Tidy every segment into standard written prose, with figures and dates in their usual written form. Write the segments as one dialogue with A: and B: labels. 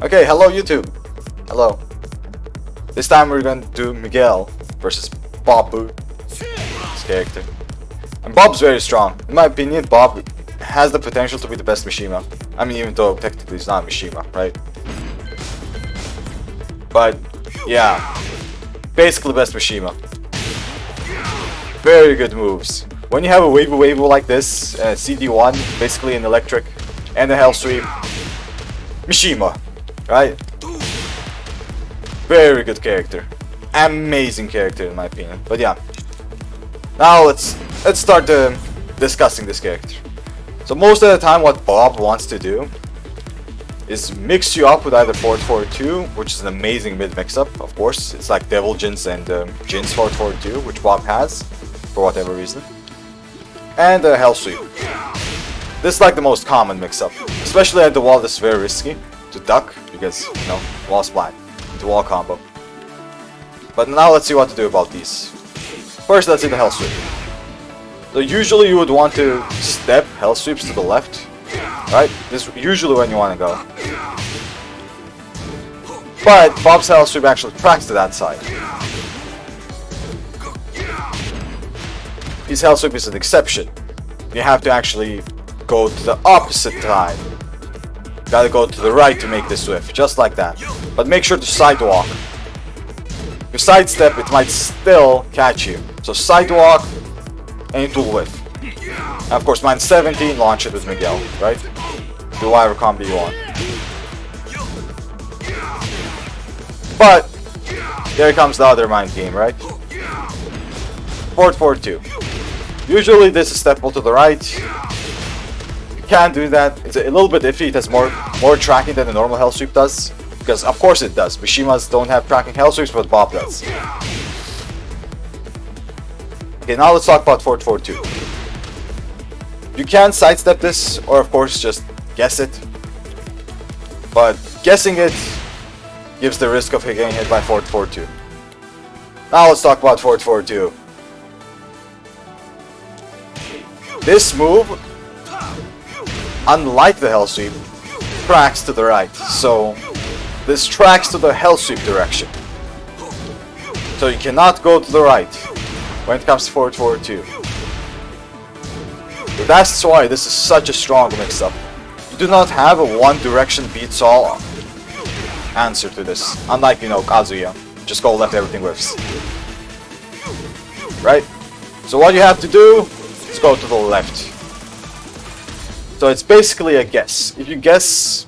A: Okay, hello YouTube. Hello. This time we're going to do Miguel versus Bob, this character. And Bob's very strong. In my opinion, Bob has the potential to be the best Mishima. I mean, even though technically he's not Mishima, right? But yeah, basically best Mishima. Very good moves. When you have a wave like this, CD1, basically an electric, and a hell sweep, Mishima, right? Very good character, amazing character in my opinion. But yeah, now let's start discussing this character. So most of the time, what Bob wants to do is mix you up with either 4-4-2, which is an amazing mid mix-up. Of course, it's like Devil Jin's and Jin's 4-4-2, which Bob has for whatever reason, and a hell sweep. This is like the most common mix-up, especially at the wall. This is very risky to duck because, you know, wall's blind into wall combo. But now let's see what to do about these. First, let's see the hell sweep. So usually you would want to step hell sweeps to the left, right? This is usually when you want to go. But Bob's hell sweep actually tracks to that side. His hell sweep is an exception. You have to actually go to the opposite side. Gotta go to the right to make this whiff, just like that. But make sure to sidewalk. If you sidestep, it might still catch you. So sidewalk, and it will whiff. And of course, mine 17, launch it with Miguel, right? Do whatever combo you want. But here comes the other mind game, right? 4-4-2. Usually this is steppable to the right. You can't do that. It's a little bit iffy. It has more tracking than the normal hell sweep does. Because of course it does. Mishimas don't have tracking hell sweeps, but Bob does. Okay, now let's talk about 4-4-2. You can sidestep this, or of course just guess it. But guessing it gives the risk of getting hit by 4-4-2. Now let's talk about 4-4-2. This move, unlike the hell sweep, tracks to the right. So this tracks to the hell sweep direction. So you cannot go to the right when it comes to 4-4-2. But that's why this is such a strong mix-up. You do not have a one direction beats all answer to this. Unlike, you know, Kazuya. Just go left, everything whiffs. Right? So what you have to do, let's go to the left. So it's basically a guess. If you guess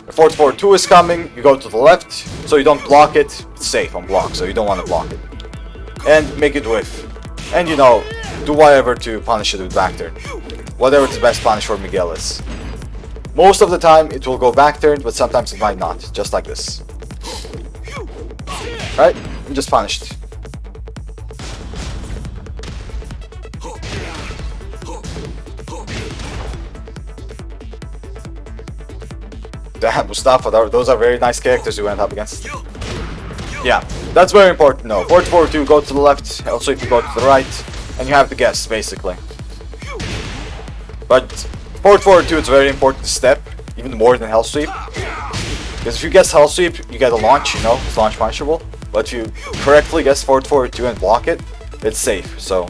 A: 4-4-2 is coming, you go to the left, so you don't block it. It's safe on block, so you don't want to block it. And make it whiff. And, you know, do whatever to punish it with back turn. Whatever the best punish for Miguel is. Most of the time it will go back turn, but sometimes it might not. Just like this. Right? You just punished. Damn, Mustafa, those are very nice characters you went up against. Yeah, that's very important. No, 4-4-2, go to the left, also if you go to the right, and you have to guess, basically. But 4-4-2, it's very important to step, even more than hell sweep. Because if you guess hell sweep, you get a launch, you know, it's launch punishable. But if you correctly guess 4-4-2 and block it, it's safe, so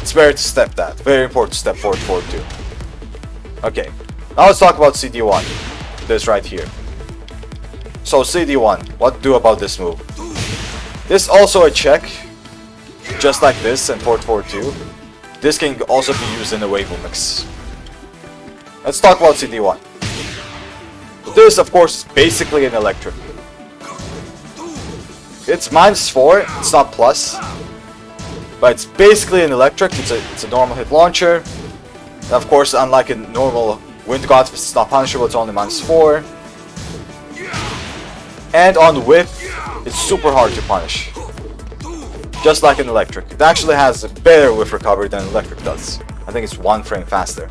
A: it's better to step that. Very important to step 4-4-2. Okay, now let's talk about CD1. This right here. So CD1, what to do about this move? This also a check, just like this and 4-4-2. This can also be used in a wave mix. Let's talk about CD1. This, of course, is basically an electric. It's -4, it's not plus, but it's basically an electric. It's a normal hit launcher. And of course, unlike a normal Wind God, it's not punishable, it's only -4. And on whiff, it's super hard to punish. Just like an electric. It actually has a better whiff recovery than electric does. I think it's 1 frame faster.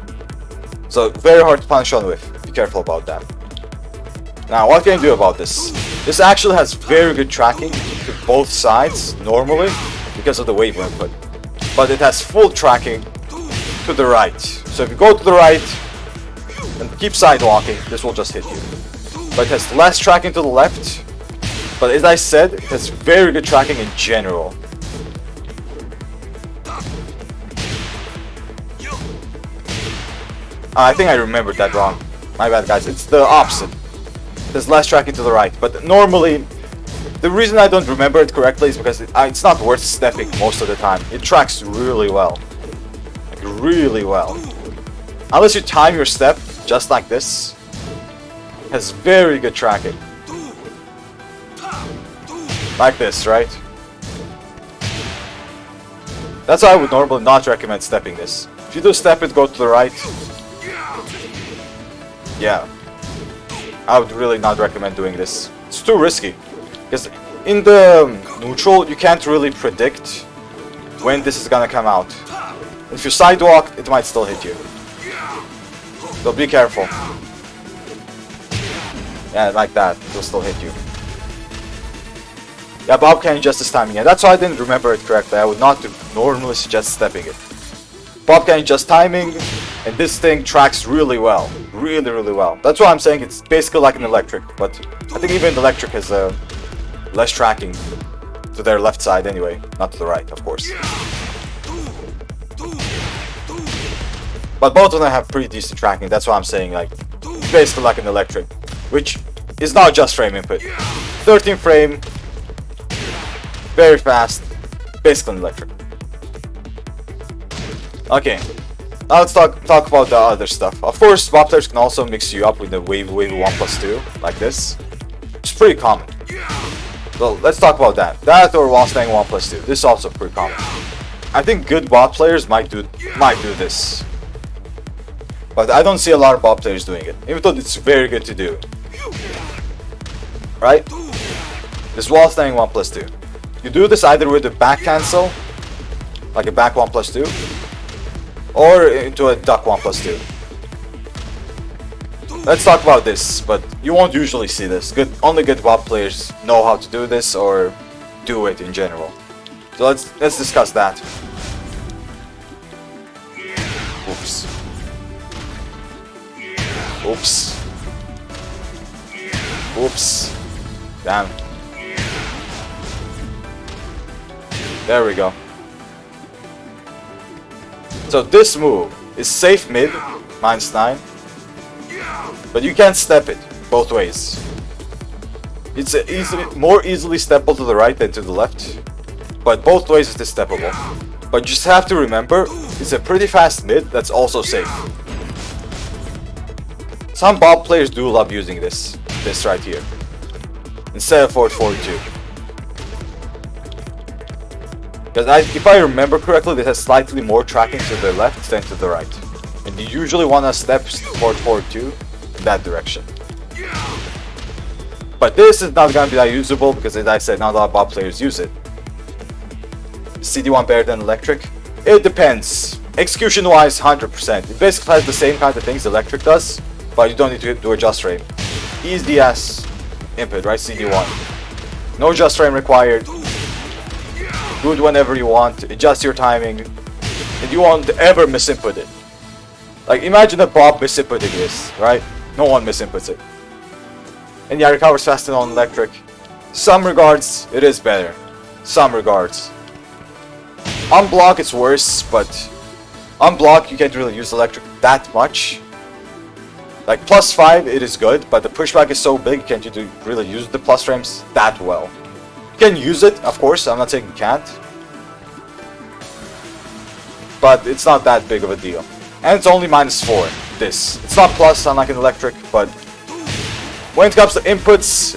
A: So very hard to punish on whiff. Be careful about that. Now what can you do about this? This actually has very good tracking to both sides normally because of the wave input. But it has full tracking to the right. So if you go to the right and keep sidewalking, this will just hit you. but it has less tracking to the left. But as I said, it has very good tracking in general. I think I remembered that wrong. My bad, guys. It's the opposite. There's less tracking to the right. But normally, the reason I don't remember it correctly is because it's not worth stepping most of the time. It tracks really well. Like, really well. Unless you time your step just like this. It has very good tracking. Like this, right? That's why I would normally not recommend stepping this. If you do step it, go to the right. Yeah. I would really not recommend doing this. It's too risky. Because in the neutral, you can't really predict when this is gonna come out. If you sidewalk, it might still hit you. So be careful. Yeah, like that. It'll still hit you. Yeah, Bob can adjust his timing. Yeah, that's why I didn't remember it correctly. I would not normally suggest stepping it. Bob can adjust timing, and this thing tracks really well. Really, really well. That's why I'm saying it's basically like an electric, but I think even the electric has less tracking to their left side anyway, not to the right, of course. But both of them have pretty decent tracking. That's why I'm saying like basically like an electric, which is not just frame input. 13 frame, very fast, basically an electric. Okay, now let's talk about the other stuff. Of course, Bob players can also mix you up with the wave 1+2 like this. It's pretty common. Well, let's talk about that. That or wall staying 1+2. This is also pretty common. I think good bot players might do this, but I don't see a lot of bot players doing it, even though it's very good to do. Right? This wall staying 1+2. You do this either with a back cancel, like a back 1+2, or into a duck 1+2. Let's talk about this, but you won't usually see this. Only good bot players know how to do this or do it in general. So let's discuss that. Oops. Oops. Oops. Damn. There we go. So this move is safe mid, -9, but you can't step it both ways. It's more easily steppable to the right than to the left, but both ways it is steppable. But you just have to remember, it's a pretty fast mid that's also safe. Some Bob players do love using this right here, instead of forward 42. Because if I remember correctly, this has slightly more tracking to the left than to the right. And you usually want to step forward 42 in that direction. But this is not going to be that usable because, as I said, not a lot of Bob players use it. CD1 better than electric? It depends. Execution-wise, 100%. It basically has the same kind of things electric does, but you don't need to do adjust frame. Easy as input, right? CD1. No adjust frame required. Do it whenever you want, adjust your timing, and you won't ever misinput it. Like, imagine that Bob misinputting this, right? No one misinputs it. And yeah, it recovers faster on electric. Some regards, it is better. Some regards. On block, it's worse, but on block, you can't really use electric that much. Like, +5, it is good, but the pushback is so big, you can't really use the plus frames that well. You can use it, of course, I'm not saying you can't. But it's not that big of a deal. And it's only -4, this. It's not plus, unlike an electric, but when it comes to inputs,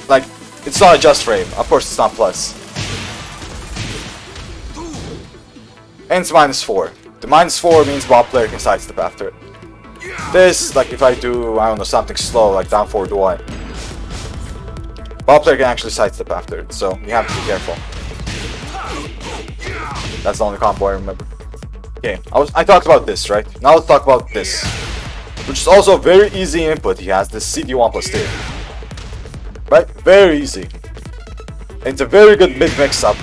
A: like, it's not adjust frame. Of course, it's not plus. And it's -4. The -4 means Bob player can sidestep after it. This, like, if I do, I don't know, something slow, like down forward Y, Bob player can actually sidestep after it, so you have to be careful. That's the only combo I remember. Okay, I talked about this, right? Now let's talk about this, which is also a very easy input. He has this CD1+2, right? Very easy. And it's a very good mid mix-up.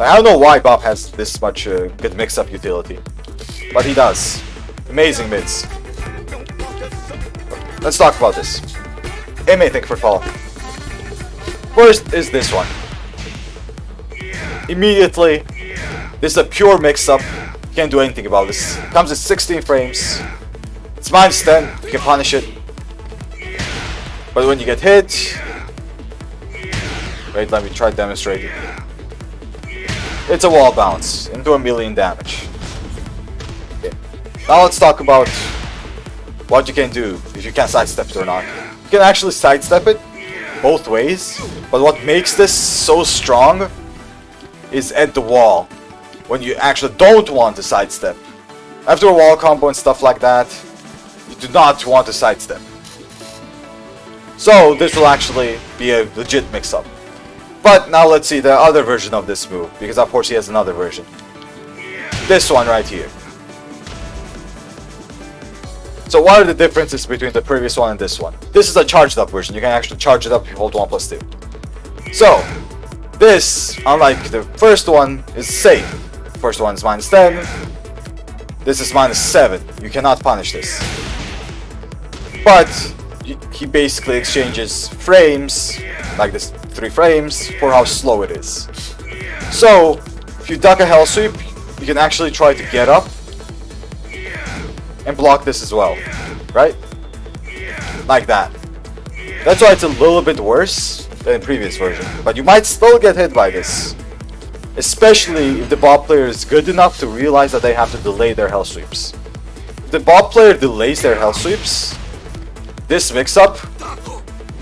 A: I don't know why Bob has this much good mix-up utility, but he does. Amazing mids. Let's talk about this. anything for fall. First is this one. Immediately, this is a pure mix-up. You can't do anything about this. Comes at 16 frames. It's minus 10. You can punish it. But when you get hit... Wait, let me try demonstrating. It's a wall bounce into 1,000,000 damage. Okay. Now let's talk about what you can do if you can't sidestep it or not. You can actually sidestep it both ways, but what makes this so strong is at the wall, when you actually don't want to sidestep. After a wall combo and stuff like that, you do not want to sidestep. So this will actually be a legit mix-up. But now let's see the other version of this move, because of course he has another version. This one right here. So what are the differences between the previous one and this one? This is a charged up version. You can actually charge it up if you hold 1+2. So, this, unlike the first one, is safe. First one is minus 10. This is minus 7. You cannot punish this. But, he basically exchanges frames, like this 3 frames, for how slow it is. So, if you duck a hell sweep, you can actually try to get up and block this as well, right? Like that. That's why it's a little bit worse than the previous version, but you might still get hit by this. Especially if the bot player is good enough to realize that they have to delay their hell sweeps. If the bot player delays their hell sweeps, this mix-up,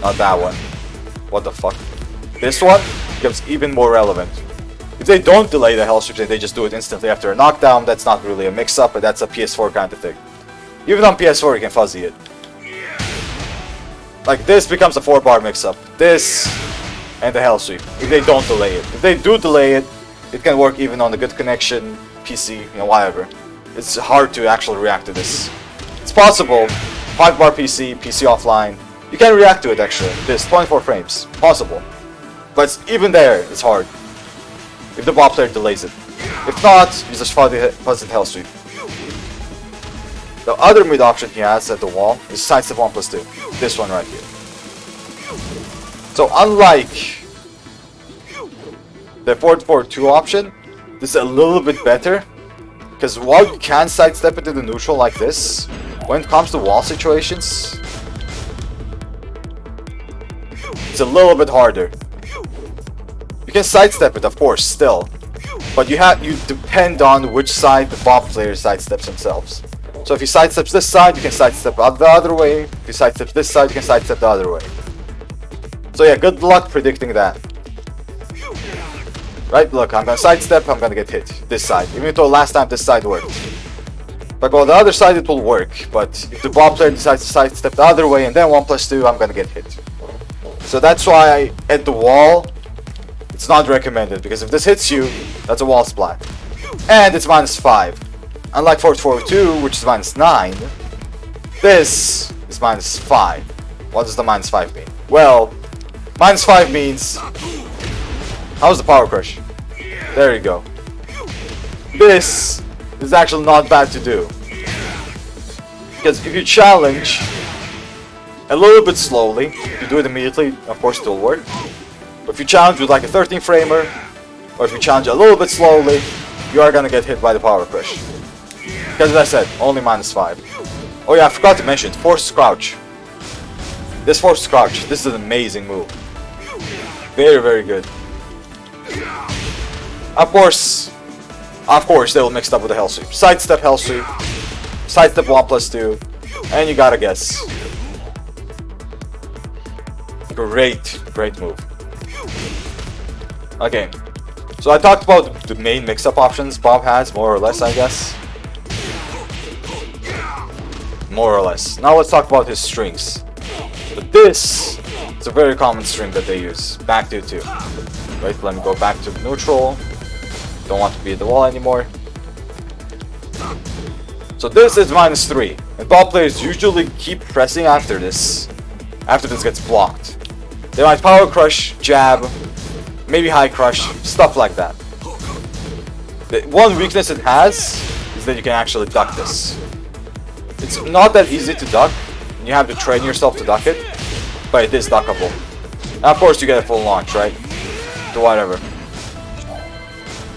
A: not that one, what the fuck, this one becomes even more relevant. If they don't delay the hell sweeps and they just do it instantly after a knockdown, that's not really a mix-up, but that's a PS4 kind of thing. Even on PS4 you can fuzzy it. Like this becomes a 4-bar mix-up. This and the hell sweep, if they don't delay it. If they do delay it, it can work even on the good connection, PC, you know, whatever. It's hard to actually react to this. It's possible, 5-bar PC, PC offline, you can react to it actually. This, 24 frames, possible. But even there, it's hard. If the bot player delays it. If not, you just fuzzy hell sweep. The other mid option he has at the wall is sidestep 1+2. This one right here. So unlike the 4-4-2 option, this is a little bit better. Because while you can sidestep it into neutral like this, when it comes to wall situations, it's a little bit harder. You can sidestep it, of course, still. But you depend on which side the bot player sidesteps themselves. So if he sidesteps this side, you can sidestep the other way. If he sidesteps this side, you can sidestep the other way. So yeah, good luck predicting that. Right, look, I'm gonna sidestep, I'm gonna get hit. This side. Even though last time this side worked. If I go the other side, it will work. But if the bot player decides to sidestep the other way and then 1+2, I'm gonna get hit. So that's why at the wall, it's not recommended. Because if this hits you, that's a wall splat. And it's minus 5. Unlike 4-4-2, which is minus 9, this is minus 5. What does the minus 5 mean? Well, minus 5 means... How's the power crush? There you go. This is actually not bad to do. Because if you challenge a little bit slowly, if you do it immediately, of course it will work. But if you challenge with like a 13 framer, or if you challenge a little bit slowly, you are gonna get hit by the power crush. Because as I said, only minus 5. Oh yeah, I forgot to mention, forced crouch. This forced crouch, this is an amazing move. Very, very good. Of course, they will mix it up with the hell sweep. Sidestep hell sweep, sidestep 1+2, and you gotta guess. Great move. Okay, so I talked about the main mix-up options Bob has, more or less, I guess. More or less. Now let's talk about his strings. But this is a very common string that they use. Back to 2. Wait, let me go back to neutral. Don't want to be at the wall anymore. So this is minus 3. And ball players usually keep pressing after this gets blocked. They might power crush, jab, maybe high crush, stuff like that. The one weakness it has is that you can actually duck this. It's not that easy to duck. You have to train yourself to duck it. but it is duckable. And of course you get a full launch, right? To whatever.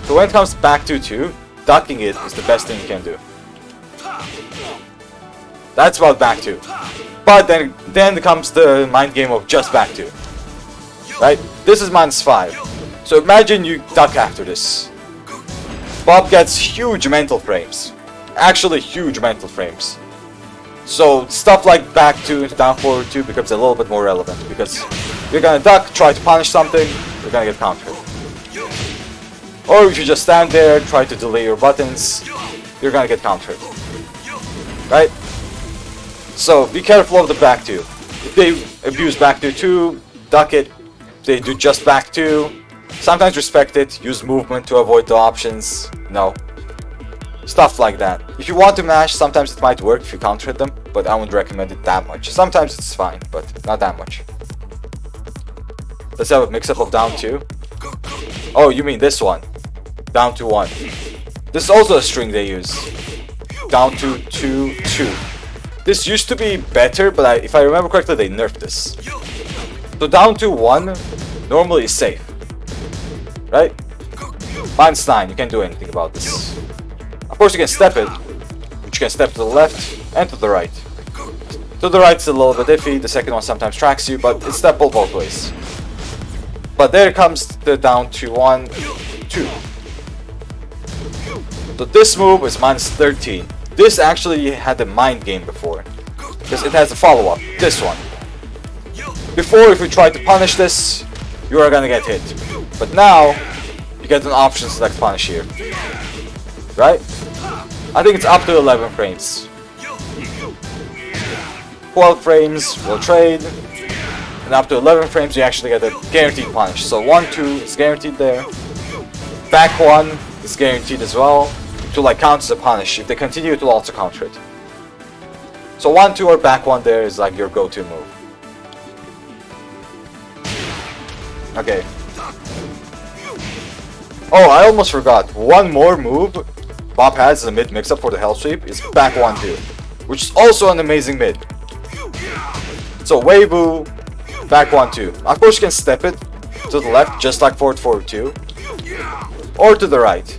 A: So when it comes to back 2-2, ducking it is the best thing you can do. That's about back 2. But then comes the mind game of just back 2. Right? This is -5. So imagine you duck after this. Bob gets huge mental frames. Actually huge mental frames. So stuff like back 2 into down forward 2 becomes a little bit more relevant, because you're gonna duck, try to punish something, you're gonna get countered. Or if you just stand there, try to delay your buttons, you're gonna get countered. Right? So be careful of the back 2. If they abuse back 2, duck it. If they do just back 2, sometimes respect it, use movement to avoid the options. No. Stuff like that. If you want to mash, sometimes it might work if you counter hit them, but I wouldn't recommend it that much. Sometimes it's fine, but not that much. Let's have a mix-up of down 2. Oh, you mean this one. Down to 1. This is also a string they use. Down to 2, 2. This used to be better, but if I remember correctly, they nerfed this. So down to 1 normally is safe. Right? -9, you can't do anything about this. Of course you can step it, but you can step to the left and to the right. To the right's a little bit iffy, the second one sometimes tracks you, but it's steppable both ways. But there comes the down to 1, 2. So this move is -13. This actually had a mind game before, because it has a follow-up, this one. Before, if you try to punish this, you are gonna get hit. But now, you get an option select punish here. Right? I think it's up to 11 frames. 12 frames will trade, and up to 11 frames you actually get a guaranteed punish. So 1, 2 is guaranteed there. Back 1 is guaranteed as well, to like count as a punish. If they continue, it will also counter it. So 1, 2 or back 1 there is like your go-to move. Okay. Oh, I almost forgot. One more move Bob has as a mid mix-up for the hell sweep is back 1, 2, which is also an amazing mid. So Weibo, back 1, 2. Of course you can step it to the left, just like forward, forward 2, or to the right.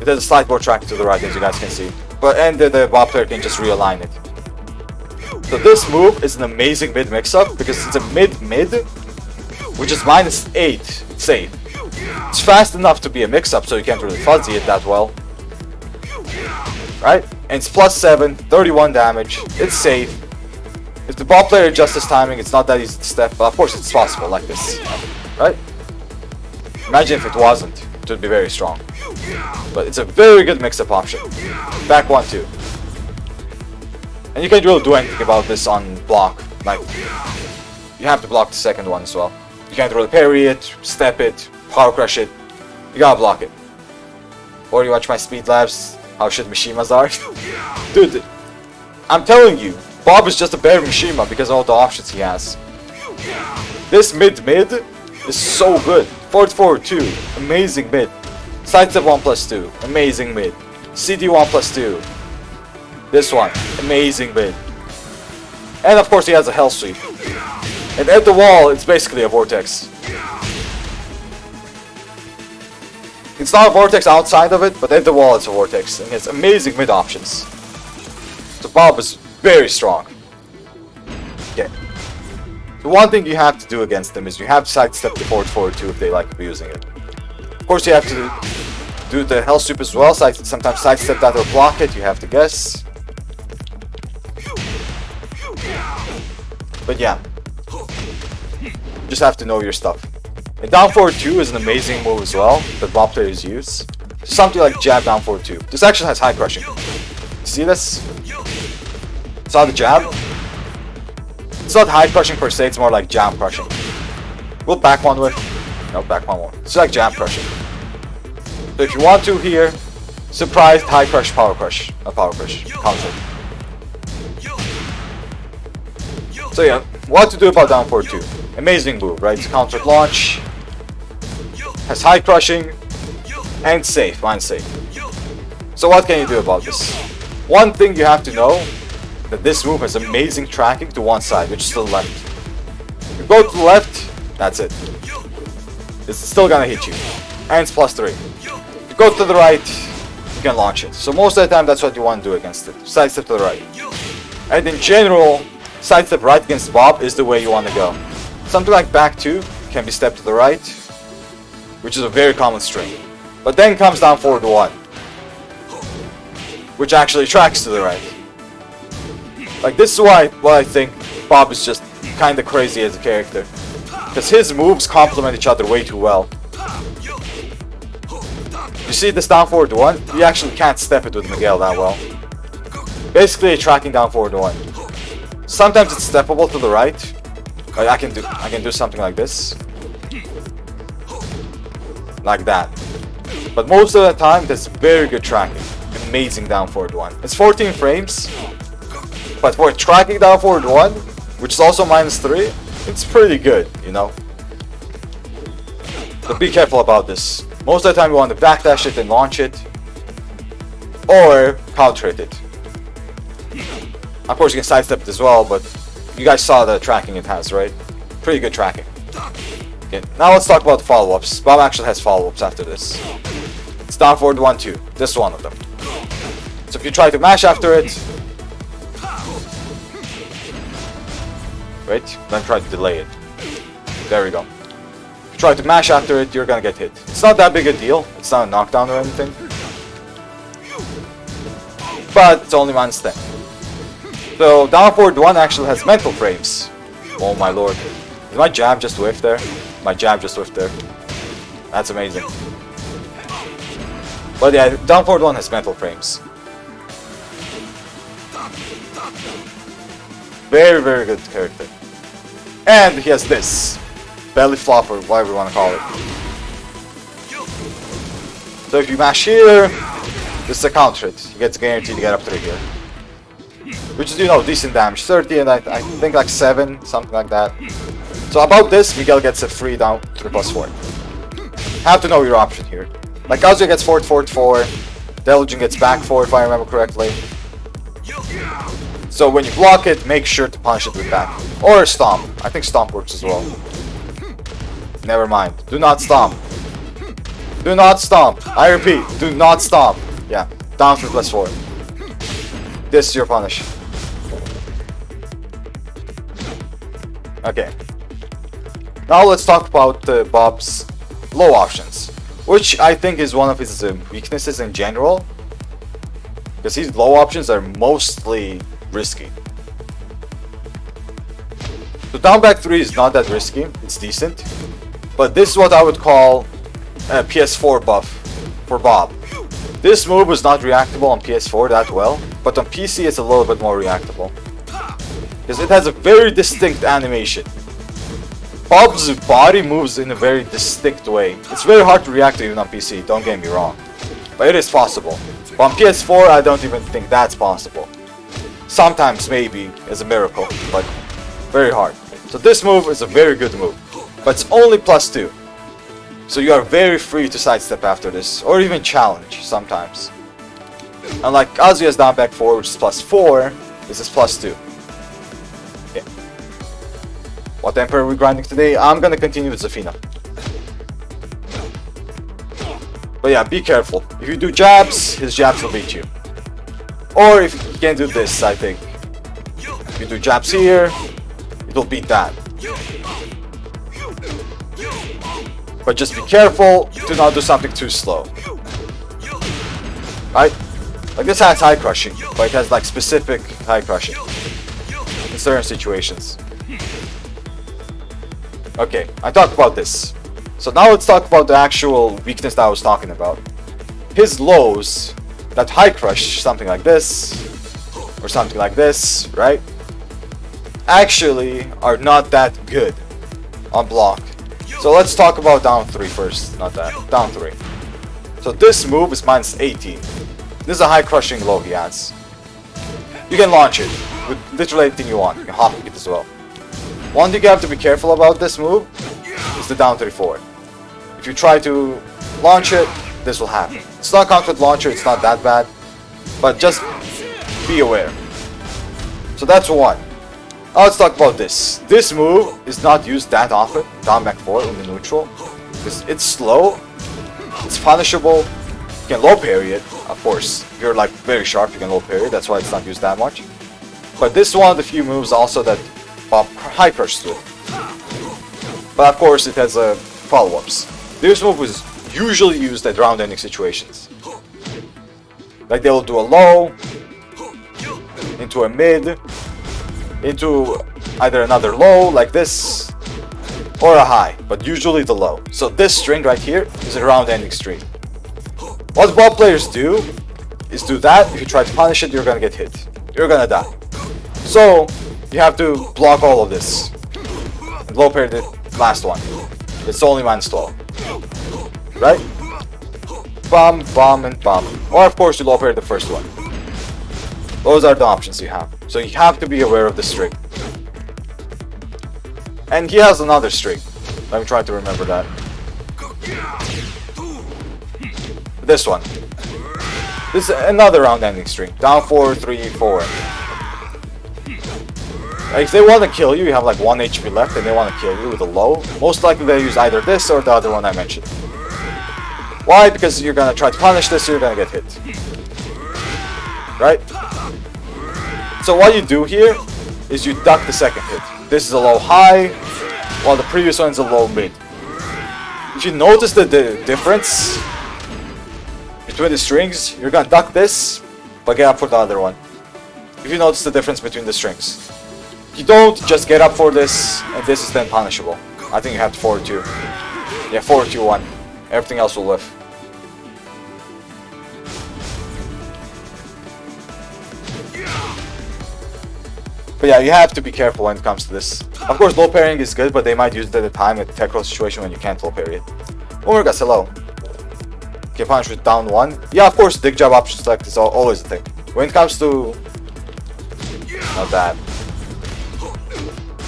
A: It has a slight more track to the right, as you guys can see. And the Bob player can just realign it. So this move is an amazing mid mix-up because it's a mid-mid, which is -8 safe. It's fast enough to be a mix-up, so you can't really fuzzy it that well. Right? And it's +7, 31 damage. It's safe. If the Bob player adjusts his timing, it's not that easy to step, but of course it's possible like this. Right? Imagine if it wasn't. It would be very strong. But it's a very good mix-up option. Back 1, 2. And you can't really do anything about this on block. Like, you have to block the second one as well. You can't really parry it, step it, power crush it. You gotta block it. Or you watch my speed labs, how shit mishimas are. Dude, I'm telling you, Bob is just a better mishima because of all the options he has. This mid-mid is so good. Forward, forward 2, amazing mid. Sidestep 1+2, amazing mid. CD 1+2. This one, amazing mid. And of course he has a hell sweep. And at the wall, it's basically a vortex. It's not a vortex outside of it, but at the wall it's a vortex. And it's amazing mid options. So Bob is very strong. Okay. The one thing you have to do against them is you have to sidestep the forward 2 if they like abusing it. Of course you have to do the hell sweep as well, sometimes sidestep that or block it, you have to guess. But yeah, you just have to know your stuff. And down forward 2 is an amazing move as well that Bob players use. Something like jab down forward 2. This actually has high crushing. See this? Saw the jab? It's not high crushing per se, it's more like jab crushing. We'll back 1 with. No, back 1 won't. It's like jab crushing. So if you want to here, surprised high crush, power crush. Not power crush, counter. So yeah, what to do about down forward 2? Amazing move, right? It's countered launch, has high crushing, and safe, mine safe. So what can you do about this? One thing you have to know that this move has amazing tracking to one side, which is to the left. If you go to the left, that's it. It's still gonna hit you. And it's +3. If you go to the right, you can launch it. So most of the time, that's what you want to do against it. Sidestep to the right. And in general, sidestep right against Bob is the way you want to go. Something like back 2 can be stepped to the right, which is a very common string. But then comes down forward 1, which actually tracks to the right. Like, this is why I think Bob is just kinda crazy as a character. Because his moves complement each other way too well. You see this down forward 1? You actually can't step it with Miguel that well. Basically a tracking down forward 1. Sometimes it's steppable to the right. Like I can do something like this. Like that. But most of the time that's very good tracking. Amazing down forward 1. It's 14 frames. But for tracking down forward 1, which is also -3, it's pretty good, you know. But be careful about this. Most of the time you want to backdash it and launch it. Or counter it. Of course you can sidestep it as well, but you guys saw the tracking it has, right? Pretty good tracking. Okay, now let's talk about follow-ups. Bob actually has follow-ups after this. It's down forward 1, 2. This is one of them. So if you try to mash after it, wait, then try to delay it. There we go. If you try to mash after it, you're gonna get hit. It's not that big a deal. It's not a knockdown or anything. But it's only -10. So down forward 1 actually has mental frames. Oh my lord. Did my jab just whiff there? My jab just whiffed there. That's amazing. But yeah, down forward 1 has mental frames. Very, very good character. And he has this. Belly flop, or whatever you want to call it. So if you mash here, this is a counter hit. You get guaranteed to get up through here. Which is, you know, decent damage. 30 and I think like 7, something like that. So about this, Miguel gets a free down 3 + 4. Have to know your option here. Like Kazuya gets forward 4, Delusion gets back 4 if I remember correctly. So when you block it, make sure to punish it with back. Or stomp. I think stomp works as well. Never mind. Do not stomp. Do not stomp. I repeat, do not stomp. Yeah, down 3 + 4. This is your punish. Okay. Now let's talk about Bob's low options, which I think is one of his weaknesses in general. Because his low options are mostly risky. So down back 3 is not that risky, it's decent. But this is what I would call a PS4 buff for Bob. This move was not reactable on PS4 that well, but on PC it's a little bit more reactable. Because it has a very distinct animation. Bob's body moves in a very distinct way. It's very hard to react to even on PC, don't get me wrong. But it is possible. But on PS4 I don't even think that's possible. Sometimes maybe as a miracle, but very hard. So this move is a very good move. But it's only +2. So you are very free to sidestep after this, or even challenge sometimes. Unlike Kazuya's down back 4, which is +4, this is +2. Okay. What Emperor are we grinding today? I'm gonna continue with Zafina. But yeah, be careful. If you do jabs, his jabs will beat you. Or if you can do this, I think. If you do jabs here, it'll beat that. But just be careful, do not do something too slow. Right? Like this has high crushing, but it has like specific high crushing in certain situations. Okay, I talked about this. So now let's talk about the actual weakness that I was talking about. His lows, that high crush, something like this, or something like this, right? Actually are not that good on block. So let's talk about down 3 first, not that, down 3. So this move is -18. This is a high crushing low he has. You can launch it with literally anything you want. You can hop it as well. One thing you have to be careful about this move is the down 3-4. If you try to launch it, this will happen. It's not counter with launcher, it's not that bad, but just be aware. So that's one. Now let's talk about this. This move is not used that often, down back 4 in the neutral. Because it's slow, it's punishable, you can low parry it, of course. If you're like very sharp, you can low parry, that's why it's not used that much. But this is one of the few moves also that pop high pressures with. But of course it has follow-ups. This move is usually used at round ending situations. Like they will do a low, into a mid, into either another low like this, or a high, but usually the low. So this string right here is a round ending string. What ball players do is do that. If you try to punish it, you're gonna get hit. You're gonna die. So you have to block all of this. And low parry the last one. It's only minus 12. Right? Bum, bum, and bum. Or of course you low parry the first one. Those are the options you have. So you have to be aware of the string. And he has another string. Let me try to remember that. This one. This is another round ending string. Down 4, 3, 4. Like if they want to kill you, you have like 1 HP left and they want to kill you with a low. Most likely they use either this or the other one I mentioned. Why? Because you're gonna try to punish this, you're gonna get hit. Right? So what you do here is you duck the second hit. This is a low high, while the previous one is a low mid. If you notice the difference between the strings, you're gonna duck this, but get up for the other one. If you notice the difference between the strings. You don't just get up for this, and this is then punishable. I think you have to forward 2. Yeah, forward 2, 1. Everything else will live. But yeah, you have to be careful when it comes to this. Of course, low parrying is good, but they might use it at a time at a tech roll situation when you can't low parry it. Omurgas, hello. Okay, punish with down 1. Yeah, of course, dig jab option select is always a thing. When it comes to... Not that.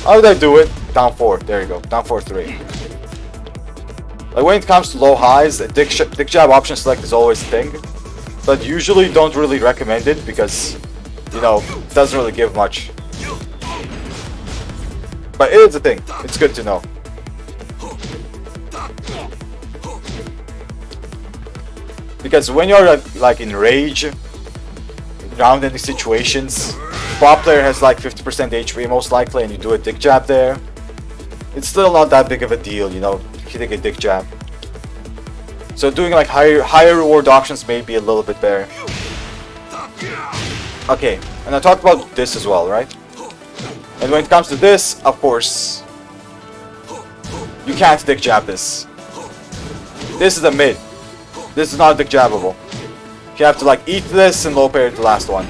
A: How did I do it? Down 4. There you go. Down 4, 3. Like when it comes to low highs, dig jab option select is always a thing. But usually don't really recommend it because, you know, it doesn't really give much. But it is a thing. It's good to know. Because when you're like in rage, round ending situations, bot player has like 50% HP most likely, and you do a dig jab there. It's still not that big of a deal, you know, hitting a dig jab. So doing like higher reward options may be a little bit better. Okay, and I talked about this as well, right? And when it comes to this, of course, you can't dig jab this. This is a mid. This is not dig jabbable. You have to like eat this and low parry the last one.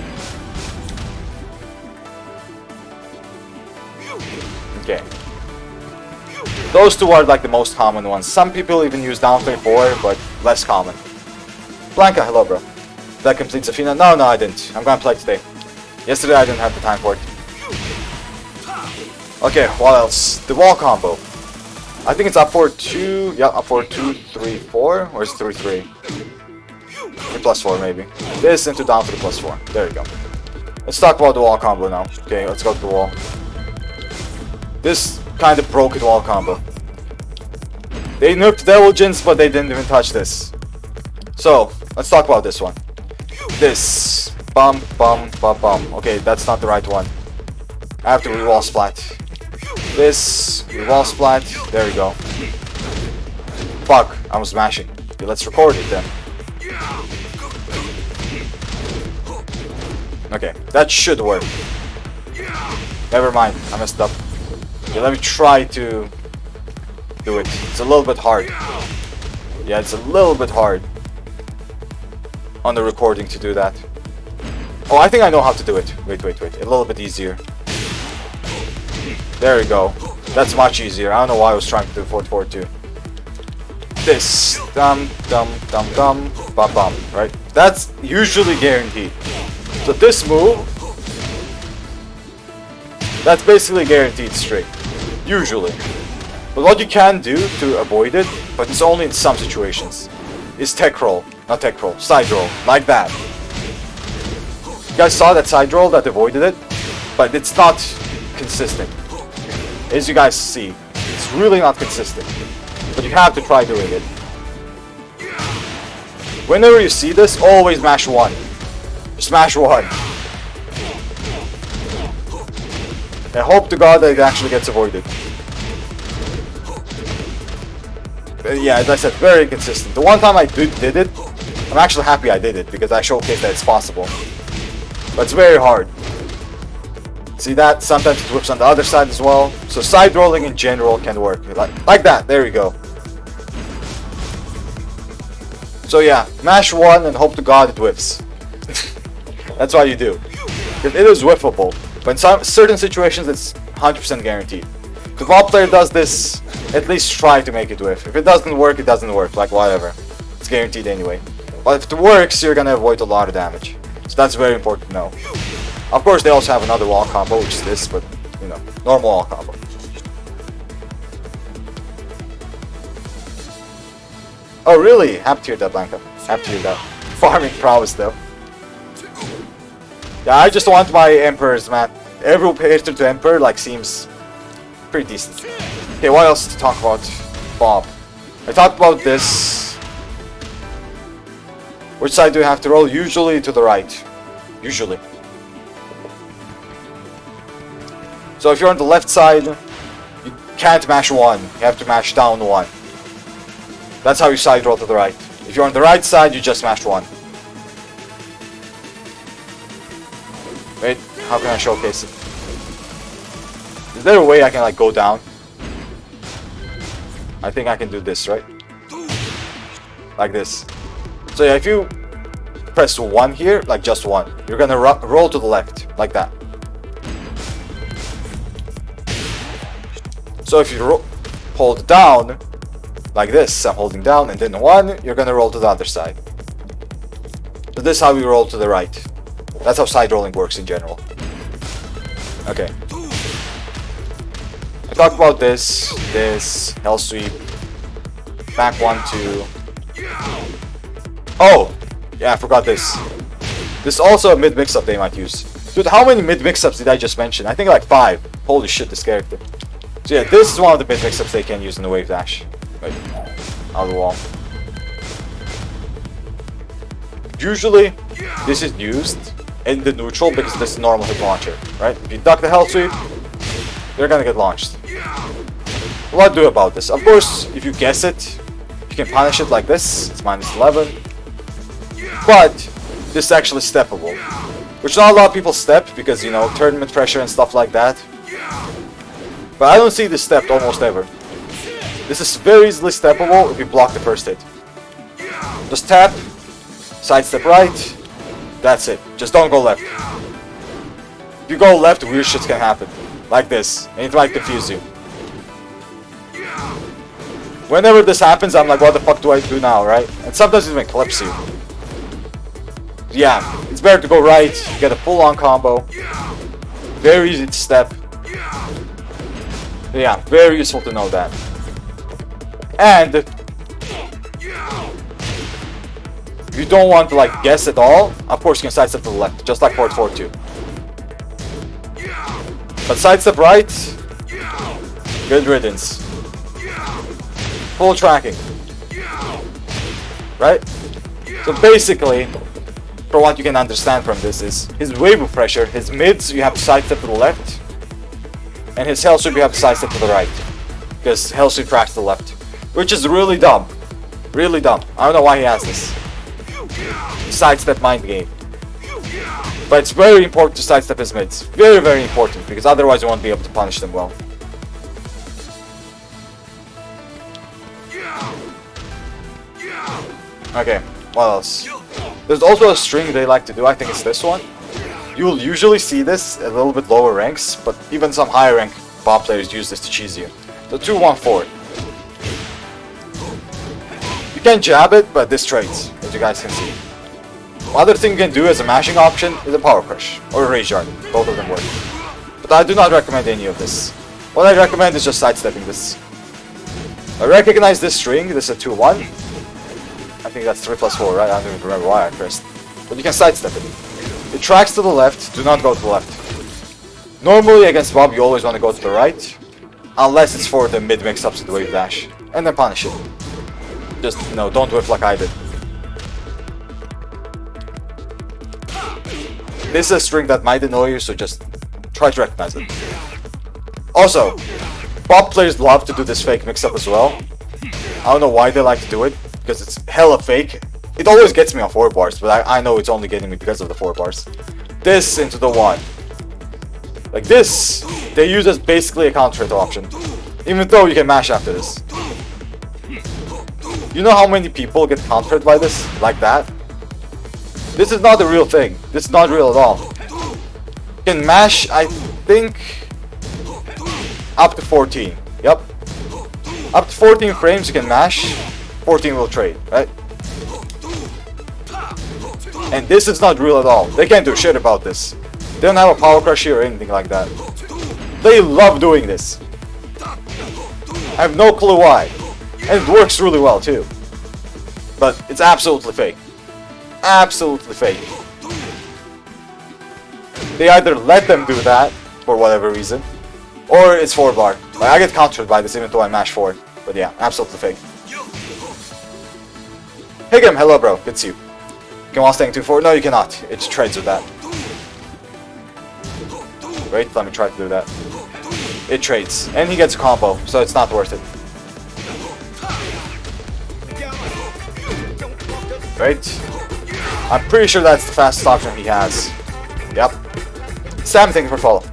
A: Okay. Those two are like the most common ones. Some people even use down 3-4, but less common. Blanca, hello bro. That completes Athena. No, I didn't. I'm gonna play today. Yesterday I didn't have the time for it. Okay, what else? The wall combo. I think it's up for 2. Yeah, up for 2, 3, 4. Or is it 3, 3? 3 plus 4 maybe. This into down 3 plus 4. There you go. Let's talk about the wall combo now. Okay, let's go to the wall. This kind of broken wall combo. They nerfed Diligence, but they didn't even touch this. So, let's talk about this one. This. Bum, bum, bum, bum. Okay, that's not the right one. I have to re-wall splat. This. Re-wall splat. There we go. Fuck, I was smashing. Okay, let's record it then. Okay, that should work. Never mind, I messed up. Okay, let me try to do it. It's a little bit hard. Yeah, it's a little bit hard on the recording to do that. Oh, I think I know how to do it. Wait. A little bit easier. There we go. That's much easier. I don't know why I was trying to do 4-4-2. This. Dum, bum, bum. Right? That's usually guaranteed. So this move, that's basically guaranteed straight. Usually. But what you can do to avoid it, but it's only in some situations, is tech roll. Not tech roll, side roll. Like that. You guys saw that side roll that avoided it? but it's not consistent. As you guys see, it's really not consistent. But you have to try doing it. Whenever you see this, always mash 1. Just mash 1. I hope to God that it actually gets avoided. But yeah, as I said, very consistent. The one time I did it, I'm actually happy I did it because I showcased that it's possible. But it's very hard. See that? Sometimes it whips on the other side as well. So side rolling in general can work. Like that. There we go. So yeah, mash 1 and hope to God it whiffs. That's what you do. Because it is whiffable. But in certain situations it's 100% guaranteed. If the ball player does this, at least try to make it whiff. If it doesn't work, it doesn't work. Like whatever. It's guaranteed anyway. But if it works, you're gonna avoid a lot of damage. So that's very important to know. Of course, they also have another wall combo, which is this, but you know, normal wall combo. Oh really? Happy to hear that, Blanca. Happy to hear that. Farming prowess though. Yeah, I just want my Emperors, man. Every character to Emperor like seems pretty decent. Okay, what else to talk about? Bob. I talked about this. Which side do you have to roll? Usually to the right. Usually. So if you're on the left side, you can't mash 1. You have to mash down 1. That's how you side roll to the right. If you're on the right side, you just mash 1. Wait, how can I showcase it? Is there a way I can like go down? I think I can do this, right? Like this. So yeah, if you press 1 here, like just 1, you're gonna roll to the left, like that. So if you hold down, like this, I'm holding down, and then 1, you're gonna roll to the other side. So this is how we roll to the right. That's how side rolling works in general. Okay. I talked about this, hell sweep, back 1, 2. Oh! Yeah, I forgot this. This is also a mid mix-up they might use. Dude, how many mid mix-ups did I just mention? I think like 5. Holy shit, this character. So yeah, this is one of the mid mix-ups they can use in the wave dash. Wait, out of the wall. Usually, this is used in the neutral because this is normal hit launcher, right? If you duck the hell sweep, you're gonna get launched. What do about this? Of course, if you guess it, you can punish it like this. It's minus 11. But this is actually steppable, which not a lot of people step because, you know, tournament pressure and stuff like that. But I don't see this stepped almost ever. This is very easily steppable if you block the first hit. Just tap, sidestep right, that's it. Just don't go left. If you go left, weird shit can happen. Like this, and it might confuse you. Whenever this happens, I'm like, what the fuck do I do now, right? And sometimes it even clips you. Yeah, it's better to go right, you get a full-on combo. Very easy to step. Yeah, very useful to know that. And if you don't want to like guess at all, of course you can sidestep to the left, just like Fort 4-2. But sidestep right, good riddance. Full tracking. Right? So basically, for what you can understand from this is, his wave of pressure, his mids you have to sidestep to the left, and his hell sweep you have to sidestep to the right. Because hell sweep tracks to the left. Which is really dumb. Really dumb. I don't know why he has this. Sidestep mind game. But it's very important to sidestep his mids. Very, very important, because otherwise you won't be able to punish them well. Okay, what else? There's also a string they like to do, I think it's this one. You'll usually see this at a little bit lower ranks, but even some higher rank Bob players use this to cheese you. The 2-1-4. You can jab it, but this trades, as you guys can see. Other thing you can do as a mashing option is a Power Crush, or a Rage Yard. Both of them work. But I do not recommend any of this. What I recommend is just sidestepping this. I recognize this string, this is a 2-1. I think that's 3+4, right? I don't even remember why I pressed. But you can sidestep it. It tracks to the left, do not go to the left. Normally against Bob, you always want to go to the right, unless it's for the mid mix-ups of the wave dash, and then punish it. Just, no, don't whiff like I did. This is a string that might annoy you, so just try to recognize it. Also, Bob players love to do this fake mix-up as well. I don't know why they like to do it, because it's hella fake. It always gets me on 4 bars, but I know it's only getting me because of the 4 bars. This into the 1. Like this, they use as basically a counter hit option. Even though you can mash after this. You know how many people get counter hit by this? Like that? This is not the real thing. This is not real at all. You can mash, I think, up to 14. Yep. Up to 14 frames you can mash. 14 will trade, right? And this is not real at all. They can't do shit about this. They don't have a power crush here or anything like that. They love doing this. I have no clue why. And it works really well too. But it's absolutely fake. Absolutely fake. They either let them do that, for whatever reason, or it's 4 bar. Like, I get countered by this even though I mash 4. But yeah, absolutely fake. Hey Grim, hello bro, good to see you. Can wall staying 2-4? No, you cannot. It trades with that. Wait, let me try to do that. It trades. And he gets a combo, so it's not worth it. Right? I'm pretty sure that's the fastest option he has. Yep. Sam, thank you for follow.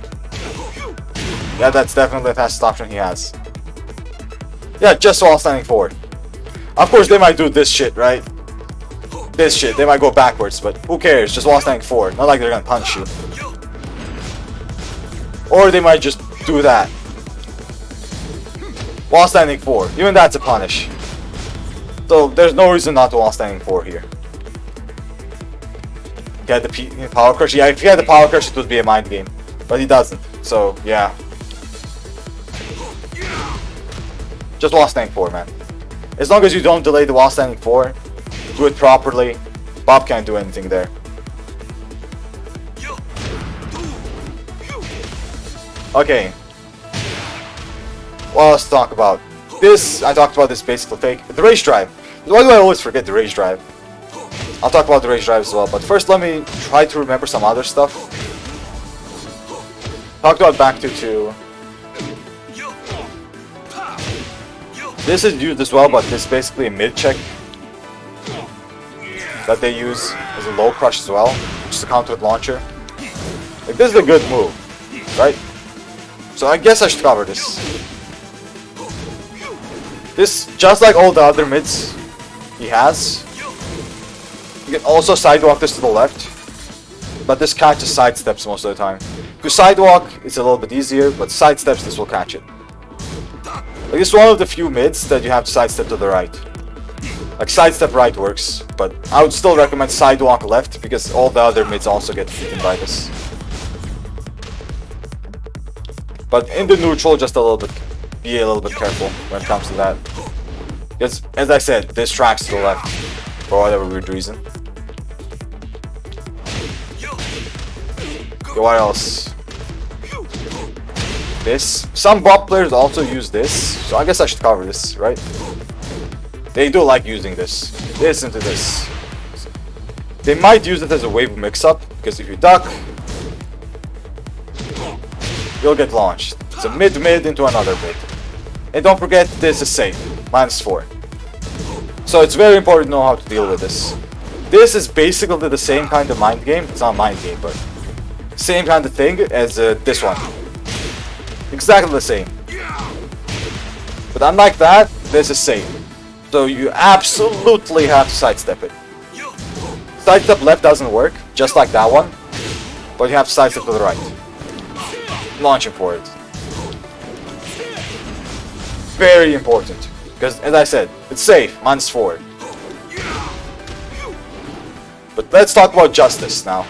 A: Yeah, that's definitely the fastest option he has. Yeah, just while standing forward. Of course, they might do this shit, right? This shit. They might go backwards, but who cares? Just while standing forward. Not like they're gonna punch you. Or they might just do that. While standing forward. Even that's a punish. So there's no reason not to while standing forward here. He had the power crush. Yeah, if he had the power crush, it would be a mind game. But he doesn't. So, yeah. Just while standing forward, man. As long as you don't delay the while standing forward, do it properly, Bob can't do anything there. Okay. What else to talk about? This, I talked about this basically fake. The rage drive. Why do I always forget the rage drive? I'll talk about the rage drive as well, but first let me try to remember some other stuff. Talked about back to 2. This is used as well, but this is basically a mid check that they use as a low crush as well, just to counter with launcher. Like, this is a good move, right? So I guess I should cover this. This, just like all the other mids he has, you can also sidewalk this to the left, but this catches sidesteps most of the time. If you sidewalk, it's a little bit easier, but sidesteps, this will catch it. Like, this is one of the few mids that you have to sidestep to the right. Like, sidestep right works, but I would still recommend sidewalk left, because all the other mids also get beaten by this. But in the neutral, just a little bit, be a little bit careful when it comes to that. Because, as I said, this tracks to the left, for whatever weird reason. Okay, what else? This. Some Bob players also use this, so I guess I should cover this, right? They do like using this. This into this. They might use it as a wave mix-up, because if you duck, you'll get launched. It's a mid-mid into another mid. And don't forget, this is safe. -4. So it's very important to know how to deal with this. This is basically the same kind of mind game. It's not mind game, but same kind of thing as this one. Exactly the same. But unlike that, this is safe. So you absolutely have to sidestep it. Sidestep left doesn't work, just like that one. But you have to sidestep to the right. Launching for it. Very important. Because, as I said, it's safe, -4. But let's talk about Justice now.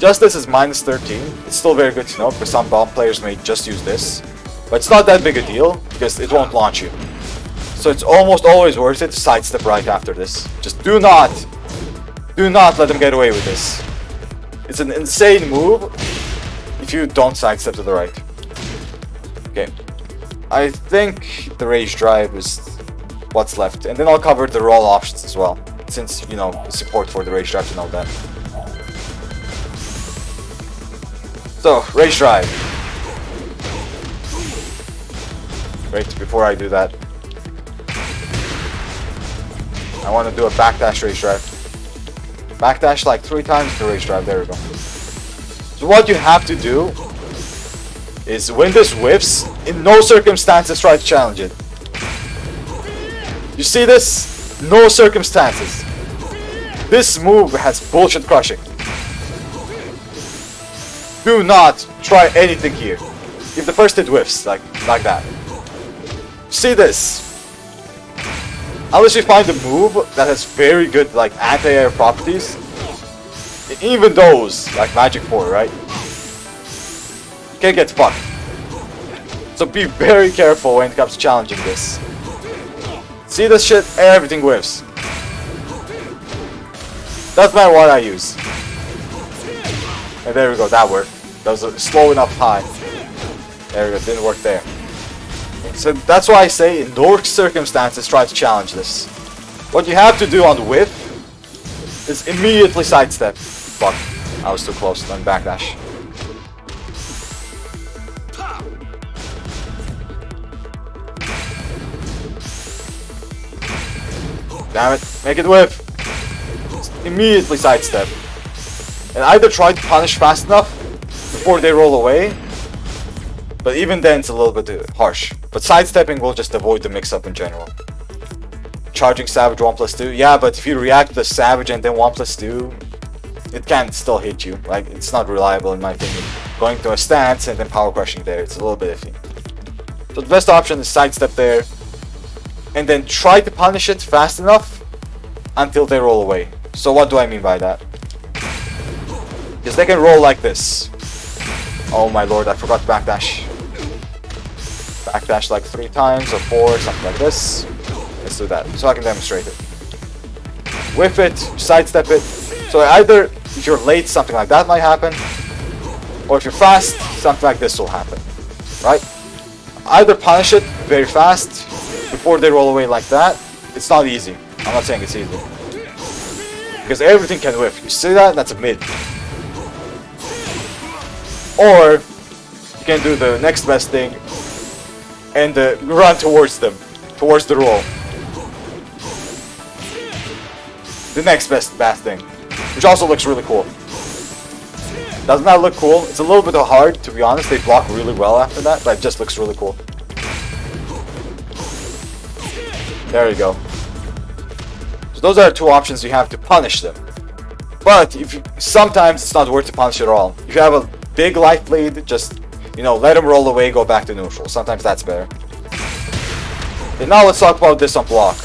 A: Justice is -13. It's still very good to know, because some bomb players may just use this. But it's not that big a deal, because it won't launch you. So it's almost always worth it to sidestep right after this. Just do not let them get away with this. It's an insane move. if you don't sidestep to the right. Okay. I think the Rage Drive is what's left. And then I'll cover the roll options as well. Since, you know, the support for the Rage Drive to know that. So, Rage Drive. Wait, before I do that, I want to do a backdash Rage Drive. Backdash like 3 times the Rage Drive, there we go. So what you have to do is when this whiffs, in no circumstances try to challenge it. You see this? No circumstances. This move has bullshit crushing. Do not try anything here. If the first hit whiffs, like that. See this? Unless you find a move that has very good like anti-air properties, even those, like Magic 4, right? You can get fucked. So be very careful when it comes to challenging this. See this shit? Everything whiffs. Doesn't matter what I use. And there we go, that worked. That was a slow enough high. There we go, didn't work there. So that's why I say in no circumstances try to challenge this. What you have to do on the whiff is immediately sidestep. Fuck, I was too close, then backdash. Damn it, make it whiff. Just immediately sidestep. And either try to punish fast enough before they roll away, but even then it's a little bit harsh. But sidestepping will just avoid the mix-up in general. Charging Savage 1+2, yeah, but if you react to the Savage and then 1+2, it can still hit you. Like, it's not reliable in my opinion. Going to a stance and then power crushing there, it's a little bit iffy. So the best option is sidestep there, and then try to punish it fast enough until they roll away. So what do I mean by that? Because they can roll like this. Oh my lord, I forgot to backdash. Backdash like 3 times or 4, something like this. Let's do that, so I can demonstrate it. Whiff it, sidestep it. So either if you're late, something like that might happen, or if you're fast, something like this will happen. Right? Either punish it very fast before they roll away like that. It's not easy. I'm not saying it's easy. Because everything can whiff. You see that? That's a mid. Or you can do the next best thing and run towards them, towards the roll. The next best thing, which also looks really cool. Doesn't that look cool? It's a little bit hard, to be honest. They block really well after that, but it just looks really cool. There you go. So those are 2 options you have to punish them. But if you, sometimes it's not worth to punish at all. If you have a big life lead, just, you know, let them roll away, go back to neutral. Sometimes that's better. Okay, now let's talk about this on block.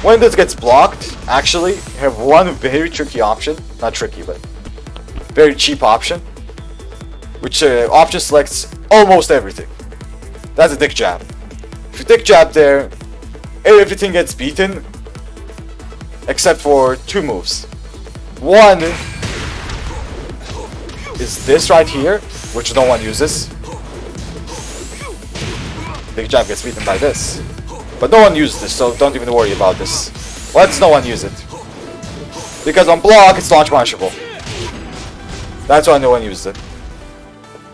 A: When this gets blocked, actually, you have one very tricky option. Not tricky, but very cheap option. Which option selects almost everything. That's a dick jab. If you dick jab there, everything gets beaten. Except for 2 moves. One is this right here, which no one uses. Big jab gets beaten by this. But no one uses this, so don't even worry about this. Why does no one use it? Because on block, it's launch punishable. That's why no one uses it.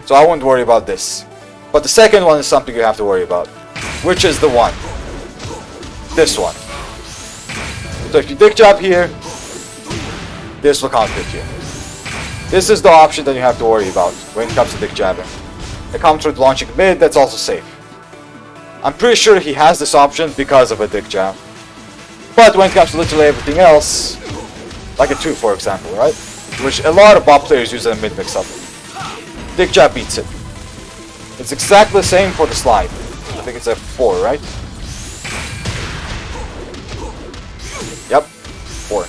A: So I won't worry about this. But the second one is something you have to worry about. Which is the one. This one. So if you dick jab here, this will counter hit you. This is the option that you have to worry about when it comes to dick jabbing. A counter with launching mid, that's also safe. I'm pretty sure he has this option because of a dick jab. But when it comes to literally everything else, like a 2 for example, right? Which a lot of bot players use in a mid mix-up. Dick jab beats it. It's exactly the same for the slide. I think it's a 4, right? Yep, 4.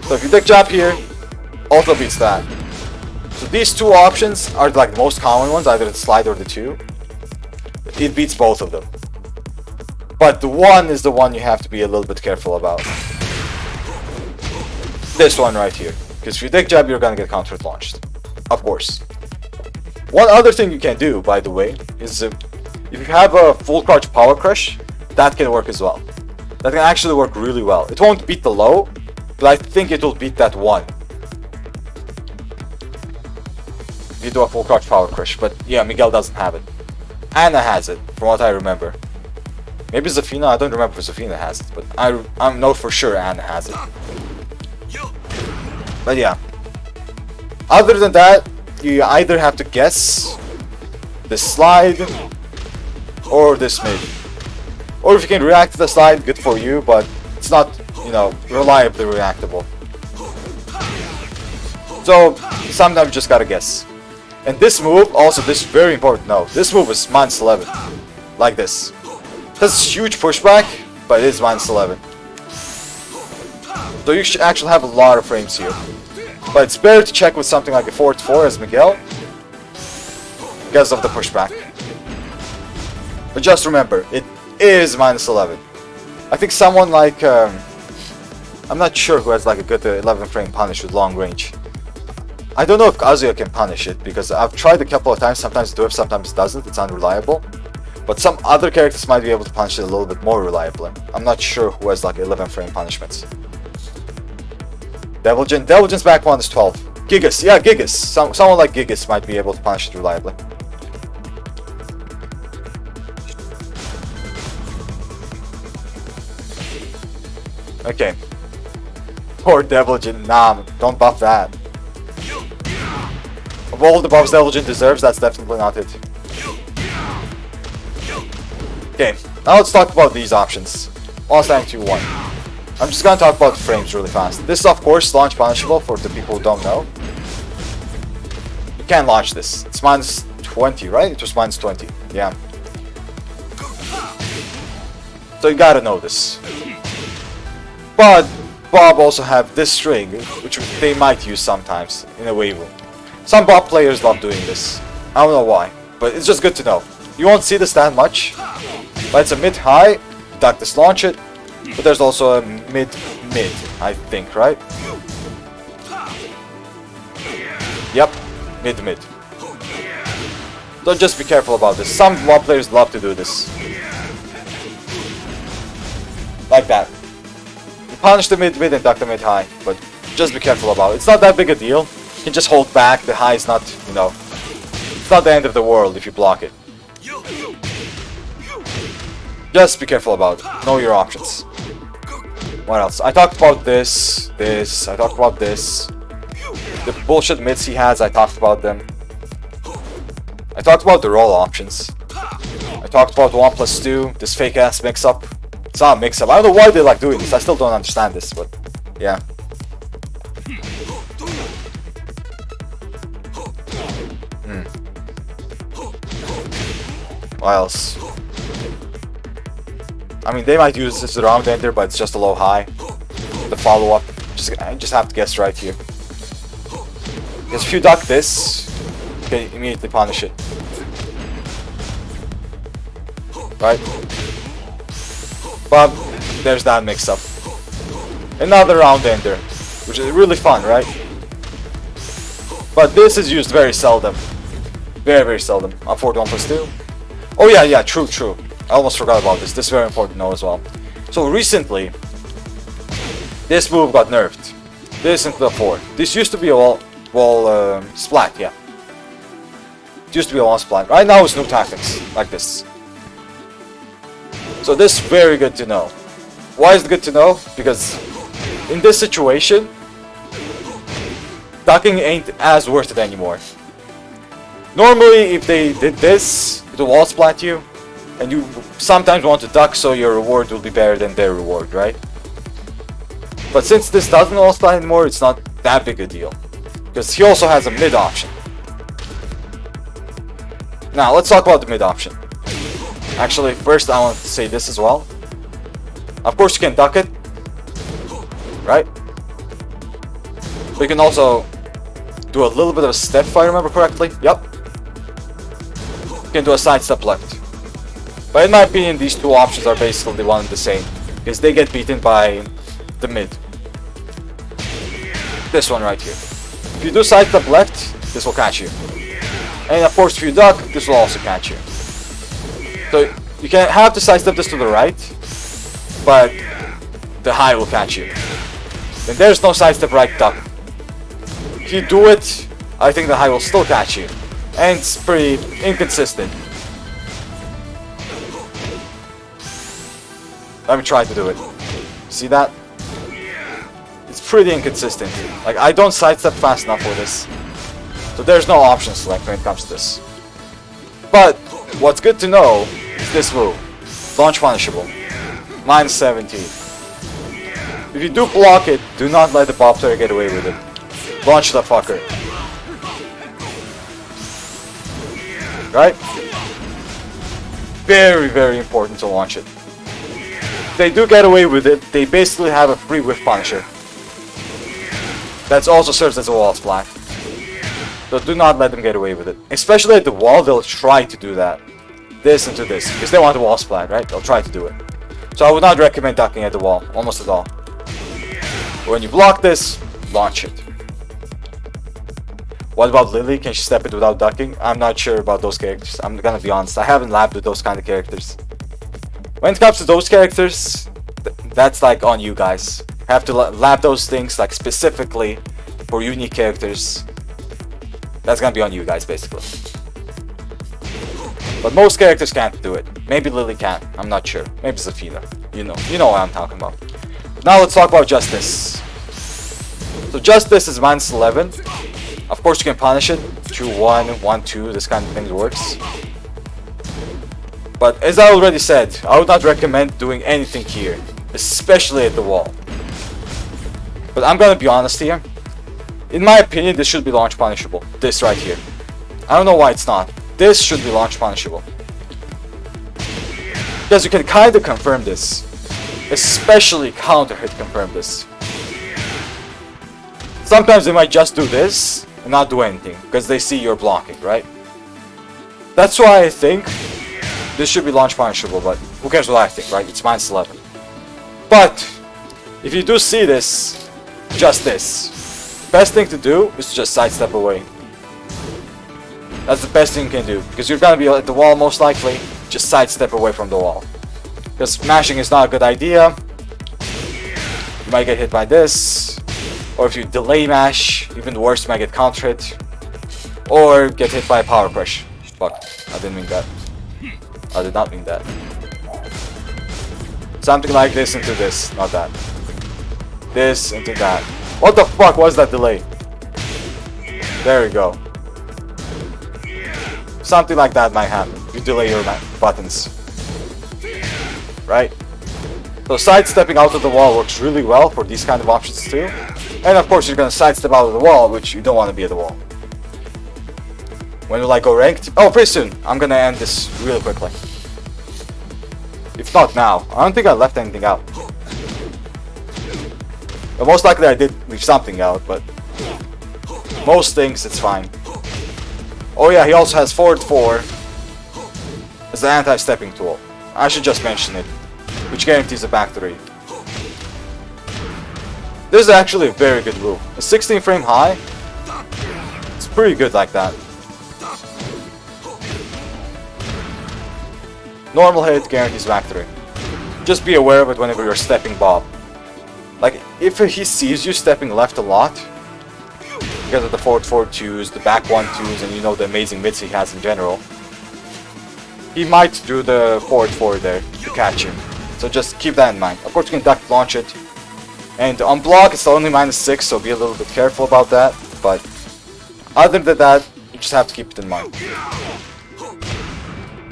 A: So if you dick jab here, also beats that. So these 2 options are like the most common ones, either the slide or the 2. It beats both of them. But the 1 is the one you have to be a little bit careful about. This one right here. Because if you dick jab, you're gonna get counter launched. Of course. One other thing you can do, by the way, is if you have a full crouch power crush, that can work as well. That can actually work really well. It won't beat the low, but I think it will beat that one. You do a full crouch power crush, but yeah, Miguel doesn't have it. Anna has it, from what I remember. Maybe Zafina, I don't remember if Zafina has it, but I know for sure Anna has it. But yeah. Other than that, you either have to guess this slide or this mid. Or if you can react to the slide, good for you, but it's not, you know, reliably reactable. So sometimes you just gotta guess. And this move, also this is very important, no, this move is -11. Like this. It has huge pushback, but it is -11. So you should actually have a lot of frames here. But it's better to check with something like a 4-4 as Miguel, because of the pushback. But just remember, it is -11. I think someone like, I'm not sure who has like a good 11 frame punish with long range. I don't know if Kazuya can punish it, because I've tried a couple of times, sometimes it works, sometimes it doesn't, it's unreliable. But some other characters might be able to punish it a little bit more reliably. I'm not sure who has like 11 frame punishments. Devilgen back one is 12. Gigas, yeah, Gigas. Someone like Gigas might be able to punish it reliably. Okay. Poor Devilgen, nah, don't buff that. Of all the buffs Devilgen deserves, that's definitely not it. Okay, now let's talk about these options. Lost Tank 2-1. I'm just gonna talk about the frames really fast. This is of course launch punishable for the people who don't know. You can't launch this. It's -20, right? It was -20, yeah. So you gotta know this. But Bob also have this string, which they might use sometimes in a wave. Some Bob players love doing this. I don't know why, but it's just good to know. You won't see this that much, but it's a mid-high, duck this, launch it, but there's also a mid-mid, I think, right? Yep, mid-mid. So just be careful about this. Some Bob players love to do this. Like that. You punish the mid-mid and duck the mid-high, but just be careful about it. It's not that big a deal. You can just hold back, the high is not, you know, it's not the end of the world if you block it. Just be careful about it. Know your options. What else? I talked about this, I talked about this. The bullshit mids he has, I talked about them. I talked about the roll options. I talked about 1+2, this fake ass mix-up. It's not a mix-up. I don't know why they like doing this, I still don't understand this, but yeah. What else? I mean, they might use this round ender, but it's just a low high. The follow-up, I just have to guess right here. Because if you duck this, you can immediately punish it. Right? But there's that mix-up. Another round ender, which is really fun, right? But this is used very seldom. Very, very seldom. On 1+2. Oh yeah, true. I almost forgot about this. This is very important to know as well. So recently, this move got nerfed. This into the 4. This used to be a wall splat, yeah. It used to be a wall splat. Right now it's new tactics, like this. So this is very good to know. Why is it good to know? Because in this situation, ducking ain't as worth it anymore. Normally, if they did this, it will wall splat you, and you sometimes want to duck so your reward will be better than their reward, right? But since this doesn't wall splat anymore, it's not that big a deal. Because he also has a mid option. Now, let's talk about the mid option. Actually, first I want to say this as well. Of course you can duck it, right? But you can also do a little bit of a step if I remember correctly. Yep. You can do a side step left. But in my opinion, these two options are basically one and the same, because they get beaten by the mid. this one right here. If you do sidestep left, this will catch you. And of course if you duck, this will also catch you. So you can have to sidestep this to the right, but the high will catch you. Then there's no sidestep right duck. If you do it, I think the high will still catch you. And it's pretty inconsistent. Let me try to do it. See that? It's pretty inconsistent. Like, I don't sidestep fast enough for this. So there's no option select when it comes to this. But what's good to know is this move. Launch punishable. Minus 17. If you do block it, do not let the Bob player get away with it. Launch the fucker. Right? Very, very important to launch it. If they do get away with it, they basically have a free whiff punisher. That also serves as a wall splat. So do not let them get away with it. Especially at the wall, they'll try to do that. This into this. Because they want the wall splat, right? They'll try to do it. So I would not recommend ducking at the wall. Almost at all. When you block this, launch it. What about Lily? Can she step it without ducking? I'm not sure about those characters. I'm gonna be honest. I haven't labbed with those kind of characters. When it comes to those characters, that's like on you guys. Have to lab those things like specifically for unique characters. That's gonna be on you guys basically. But most characters can't do it. Maybe Lily can. I'm not sure. Maybe Zafina. You know what I'm talking about. Now let's talk about Justice. So Justice is minus 11. Of course you can punish it. 2-1, 1-2, this kind of thing works. But as I already said, I would not recommend doing anything here. Especially at the wall. But I'm gonna be honest here. In my opinion, this should be launch punishable. This right here. I don't know why it's not. This should be launch punishable. Because you can kinda confirm this. Especially counter hit confirm this. Sometimes they might just do this and not do anything. Because they see you're blocking, right? That's why I think this should be launch punishable, but who cares what I think, right? It's minus 11. But if you do see this, just this. Best thing to do is to just sidestep away. That's the best thing you can do, because you're gonna be at the wall most likely. Just sidestep away from the wall. Because mashing is not a good idea. You might get hit by this, or if you delay mash, even worse, you might get counter hit, or get hit by a power crush. Fuck, I didn't mean that. I did not mean that. Something like this into this, not that. This into that. What the fuck was that delay? There we go. Something like that might happen. You delay your buttons. Right? So sidestepping out of the wall works really well for these kind of options too. And of course you're gonna sidestep out of the wall, which you don't want to be at the wall. When will I go ranked? Oh, pretty soon. I'm gonna end this really quickly. If not now. I don't think I left anything out. But most likely I did leave something out, but most things it's fine. Oh yeah, he also has forward 4 as an anti-stepping tool. I should just mention it, which guarantees a back 3. This is actually a very good move. A 16 frame high, it's pretty good like that. Normal hit guarantees back 3. Just be aware of it whenever you're stepping Bob. Like, if he sees you stepping left a lot, because of the forward 4-2s, the back 1-2s, and you know the amazing mids he has in general, he might do the forward 4 there to catch him. So just keep that in mind. Of course you can duck launch it. And on block it's only minus 6, so be a little bit careful about that. But other than that, you just have to keep it in mind.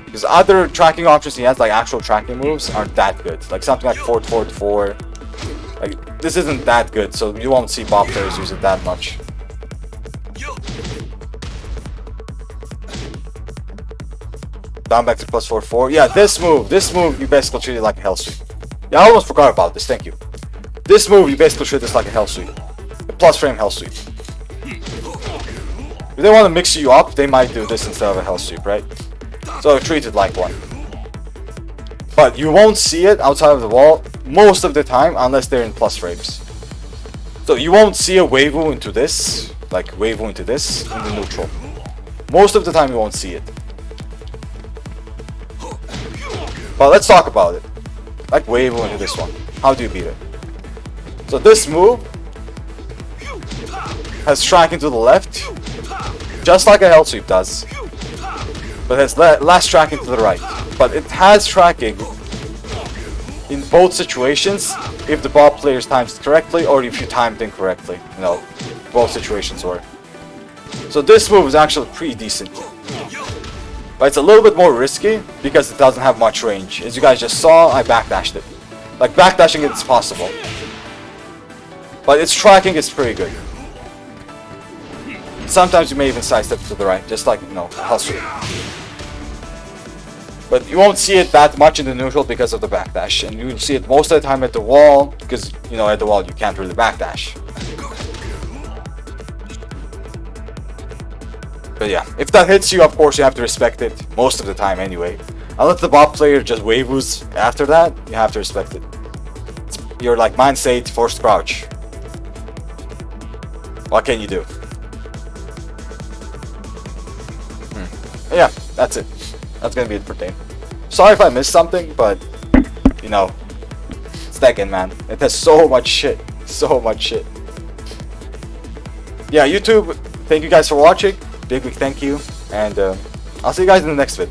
A: Because other tracking options he has, like actual tracking moves, aren't that good. Like something like forward 4-4. Like, this isn't that good, so you won't see Bob players use it that much. Down back to plus 4-4. Yeah, this move, you basically treat it like a hell sweep. Yeah, I almost forgot about this, thank you. This move, you basically treat this like a hell sweep. A plus frame hell sweep. If they want to mix you up, they might do this instead of a hell sweep, right? So treat it like one. But you won't see it outside of the wall most of the time unless they're in plus frames. So you won't see a Weiwu into this, like Weiwu into this, in the neutral. Most of the time you won't see it. But let's talk about it. Like Weiwu into this one. How do you beat it? So this move has tracking to the left, just like a Hell Sweep does. But has less tracking to the right. But it has tracking in both situations if the Bob players times it correctly or if you timed it incorrectly. You know, both situations were. So this move is actually pretty decent. But it's a little bit more risky because it doesn't have much range. As you guys just saw, I backdashed it. Like backdashing it is possible. But its tracking is pretty good. Sometimes you may even sidestep to the right, just like, you know, Hell Sweep. But you won't see it that much in the neutral because of the backdash. And you'll see it most of the time at the wall, because, you know, at the wall you can't really backdash. But yeah, if that hits you, of course you have to respect it, most of the time anyway. Unless the bot player just Weivus after that, you have to respect it. You're like Mind State, forced crouch. What can you do? Yeah, that's it. That's gonna be it for today. Sorry if I missed something, but you know, it's Tekken, man. It has so much shit. So much shit. Yeah, YouTube, thank you guys for watching. Big thank you. And I'll see you guys in the next vid.